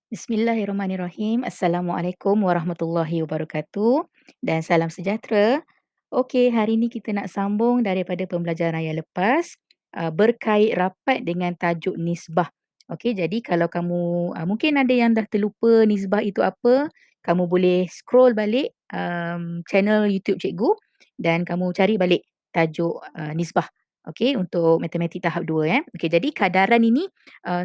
Bismillahirrahmanirrahim. Assalamualaikum warahmatullahi wabarakatuh dan salam sejahtera. Okey, hari ini kita nak sambung daripada pembelajaran yang lepas, berkait rapat dengan tajuk nisbah. Okey, jadi kalau kamu mungkin ada yang dah terlupa nisbah itu apa, kamu boleh scroll balik channel YouTube cikgu dan kamu cari balik tajuk nisbah. Okey, untuk matematik tahap 2 ya. Okey, jadi kadaran ini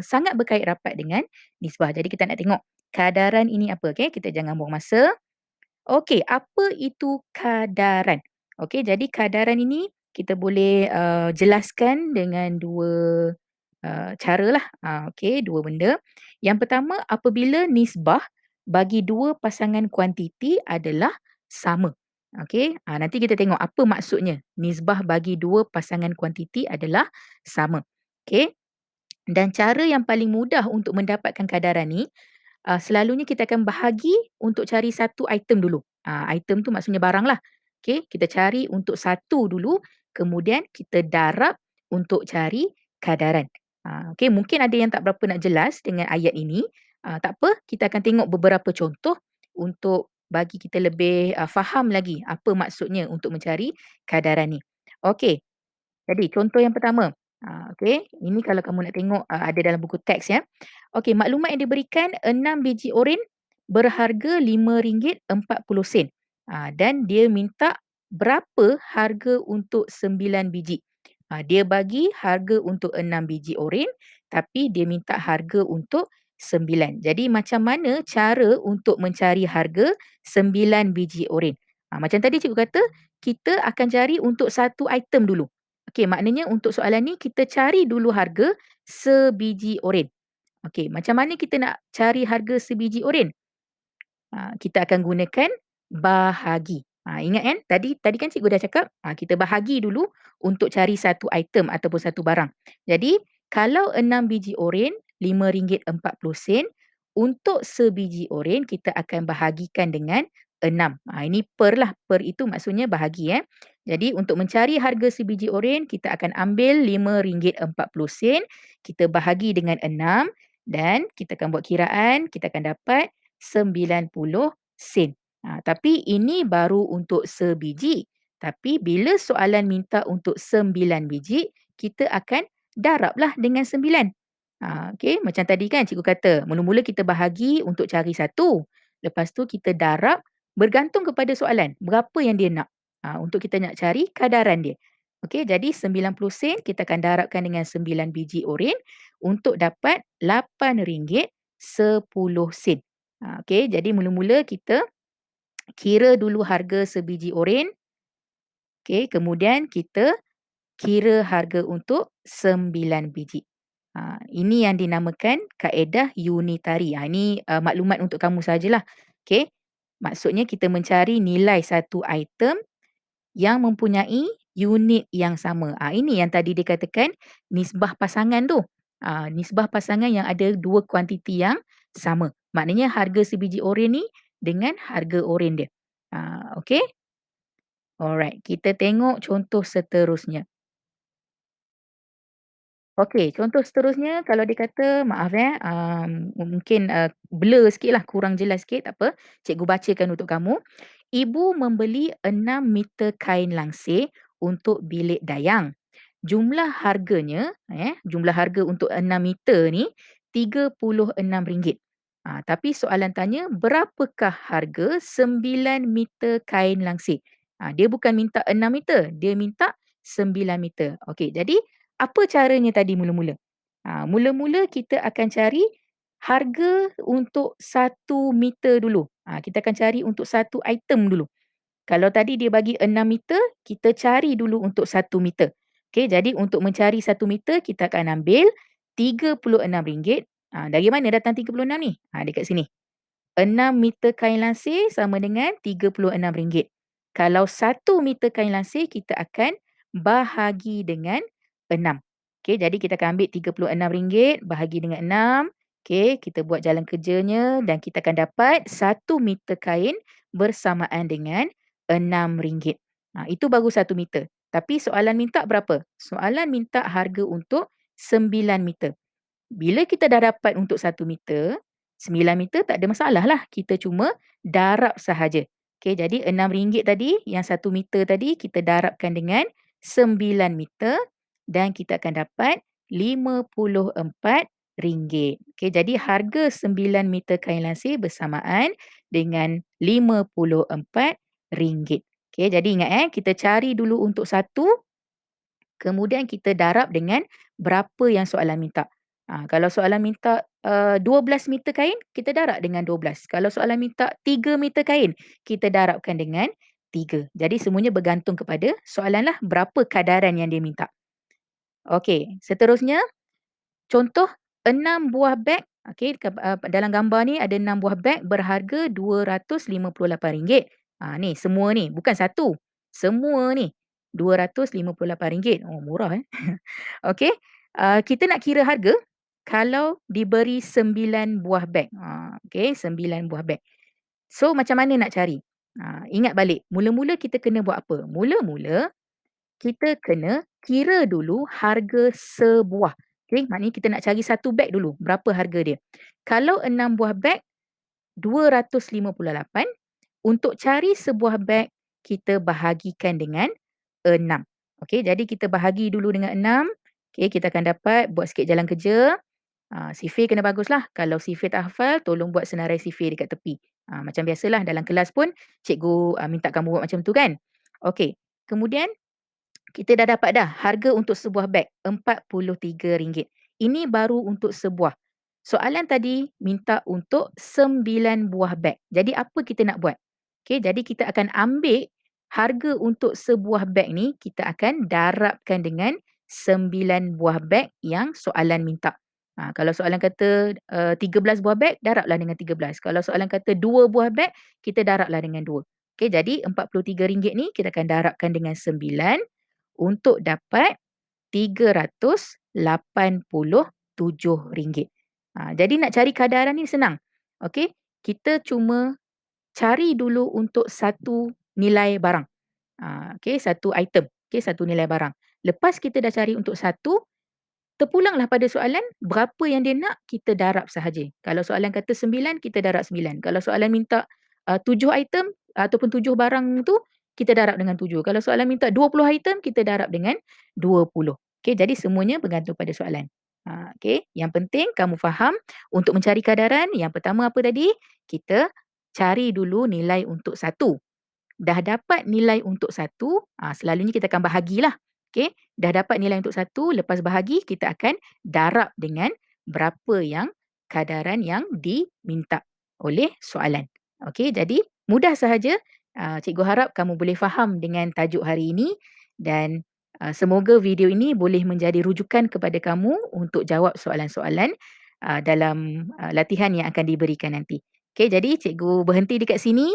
sangat berkait rapat dengan nisbah. Jadi kita nak tengok kadaran ini apa, okey? Kita jangan buang masa. Okey, apa itu kadaran? Okey, jadi kadaran ini kita boleh jelaskan dengan dua caralah. Okey, dua benda. Yang pertama, apabila nisbah bagi dua pasangan kuantiti adalah sama. Okey, nanti kita tengok apa maksudnya nisbah bagi dua pasangan kuantiti adalah sama. Okey, dan cara yang paling mudah untuk mendapatkan kadaran ni, selalunya kita akan bahagi untuk cari satu item dulu. Item tu maksudnya barang lah. Okey, kita cari untuk satu dulu, kemudian kita darab untuk cari kadaran. Okey, mungkin ada yang tak berapa nak jelas dengan ayat ini. Tak apa, kita akan tengok beberapa contoh untuk bagi kita lebih faham lagi apa maksudnya untuk mencari kadaran ni. Okey, jadi contoh yang pertama, okey, ini kalau kamu nak tengok, ada dalam buku teks ya. Okey, maklumat yang diberikan 6 biji oren berharga RM5.40, dan dia minta berapa harga untuk 9 biji. Dia bagi harga untuk 6 biji oren, tapi dia minta harga untuk 9. Jadi macam mana cara untuk mencari harga 9 biji oren? Macam tadi cikgu kata, kita akan cari untuk satu item dulu. Okey, maknanya untuk soalan ni kita cari dulu harga sebiji oren. Okey, macam mana kita nak cari harga sebiji oren? Kita akan gunakan bahagi. Ingat kan tadi tadi kan cikgu dah cakap, kita bahagi dulu untuk cari satu item ataupun satu barang. Jadi kalau 6 biji oren RM5.40, untuk sebiji oren kita akan bahagikan dengan 6. Ini per lah, per itu maksudnya bahagi Jadi untuk mencari harga sebiji oren kita akan ambil RM5.40, kita bahagi dengan 6 dan kita akan buat kiraan, kita akan dapat 90 sen. Tapi ini baru untuk sebiji. Tapi bila soalan minta untuk 9 biji, kita akan darablah dengan 9. Okey, macam tadi kan cikgu kata, mula-mula kita bahagi untuk cari satu. Lepas tu kita darab bergantung kepada soalan, berapa yang dia nak. Untuk kita nak cari kadaran dia. Okey, jadi 90 sen kita akan darabkan dengan 9 biji oren untuk dapat RM8.10. Okey, jadi mula-mula kita kira dulu harga sebiji oren. Okey, kemudian kita kira harga untuk 9 biji. Ini yang dinamakan kaedah unitari. Ini maklumat untuk kamu sajalah. Okey, maksudnya kita mencari nilai satu item yang mempunyai unit yang sama. Ini yang tadi dikatakan nisbah pasangan tu. Nisbah pasangan yang ada dua kuantiti yang sama. Maknanya harga sebiji oren ni dengan harga oren dia. Okey? Alright, kita tengok contoh seterusnya. Okey, contoh seterusnya kalau dia kata, maaf mungkin blur sikitlah, kurang jelas sikit, tak apa. Cikgu bacakan untuk kamu. Ibu membeli 6 meter kain langsir untuk bilik dayang. Jumlah harganya, jumlah harga untuk 6 meter ni RM36. Tapi soalan tanya, berapakah harga 9 meter kain langsir? Dia bukan minta 6 meter, dia minta 9 meter. Okey, jadi apa caranya tadi mula-mula? Mula-mula kita akan cari harga untuk 1 meter dulu. Kita akan cari untuk satu item dulu. Kalau tadi dia bagi 6 meter, kita cari dulu untuk 1 meter. Okey, jadi untuk mencari 1 meter, kita akan ambil RM36. Dari mana datang 36 ni? Dekat sini. 6 meter kain langsir sama dengan RM36. Kalau 1 meter kain langsir, kita akan bahagi dengan 6. Okey, jadi kita akan ambil RM36 bahagi dengan 6. Okey, kita buat jalan kerjanya dan kita akan dapat 1 meter kain bersamaan dengan RM6. Itu baru 1 meter. Tapi soalan minta berapa? Soalan minta harga untuk 9 meter. Bila kita dah dapat untuk 1 meter, 9 meter tak ada masalah lah, kita cuma darab sahaja. Okey, jadi RM6 tadi, yang 1 meter tadi kita darabkan dengan 9 meter dan kita akan dapat RM54. Okey, jadi harga 9 meter kain lansir bersamaan dengan RM54. Okey, jadi ingat kita cari dulu untuk satu, kemudian kita darab dengan berapa yang soalan minta. Kalau soalan minta 12 meter kain, kita darab dengan 12. Kalau soalan minta 3 meter kain, kita darabkan dengan 3. Jadi semuanya bergantung kepada soalanlah berapa kadaran yang dia minta. Okey, seterusnya contoh 6 buah beg. Okey, dalam gambar ni ada 6 buah beg berharga RM258. Ni semua ni, bukan satu. Semua ni RM258. Oh, murah Okey, kita nak kira harga kalau diberi 9 buah beg. Okey, 9 buah beg. So, macam mana nak cari? Ingat balik, mula-mula kita kena buat apa? Mula-mula kita kena kira dulu harga sebuah. Okey, maknanya kita nak cari satu beg dulu, berapa harga dia. Kalau 6 buah beg, 258. Untuk cari sebuah beg, kita bahagikan dengan 6. Okey, jadi kita bahagi dulu dengan 6. Okey, kita akan dapat buat sikit jalan kerja. Sifir kena baguslah. Kalau sifir tak hafal, tolong buat senarai sifir dekat tepi. Macam biasalah dalam kelas pun cikgu minta kamu buat macam tu kan. Okey, kemudian kita dah dapat dah harga untuk sebuah beg RM43. Ini baru untuk sebuah. Soalan tadi minta untuk 9 buah beg. Jadi apa kita nak buat? Okey, jadi kita akan ambil harga untuk sebuah beg ni, kita akan darabkan dengan 9 buah beg yang soalan minta. Kalau soalan kata 13 buah beg, darablah dengan 13. Kalau soalan kata 2 buah beg, kita darablah dengan 2. Okey, jadi RM43 ni kita akan darabkan dengan 9 untuk dapat RM387. Jadi nak cari kadaran ni senang. Okey, kita cuma cari dulu untuk satu nilai barang. Okey, satu item. Okey, satu nilai barang. Lepas kita dah cari untuk satu, terpulanglah pada soalan berapa yang dia nak, kita darab sahaja. Kalau soalan kata 9, kita darab 9. Kalau soalan minta 7 item ataupun 7 barang tu, kita darab dengan 7. Kalau soalan minta 20 item, kita darab dengan 20. Okey, jadi semuanya bergantung pada soalan. Okey, yang penting kamu faham untuk mencari kadaran, yang pertama apa tadi? Kita cari dulu nilai untuk satu. Dah dapat nilai untuk satu, selalunya kita akan bahagilah. Okey, dah dapat nilai untuk satu, lepas bahagi kita akan darab dengan berapa yang kadaran yang diminta oleh soalan. Okey, jadi mudah sahaja. Cikgu harap kamu boleh faham dengan tajuk hari ini dan semoga video ini boleh menjadi rujukan kepada kamu untuk jawab soalan-soalan dalam latihan yang akan diberikan nanti. Okey, jadi cikgu berhenti dekat sini.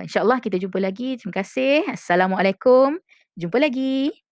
InsyaAllah kita jumpa lagi. Terima kasih. Assalamualaikum. Jumpa lagi.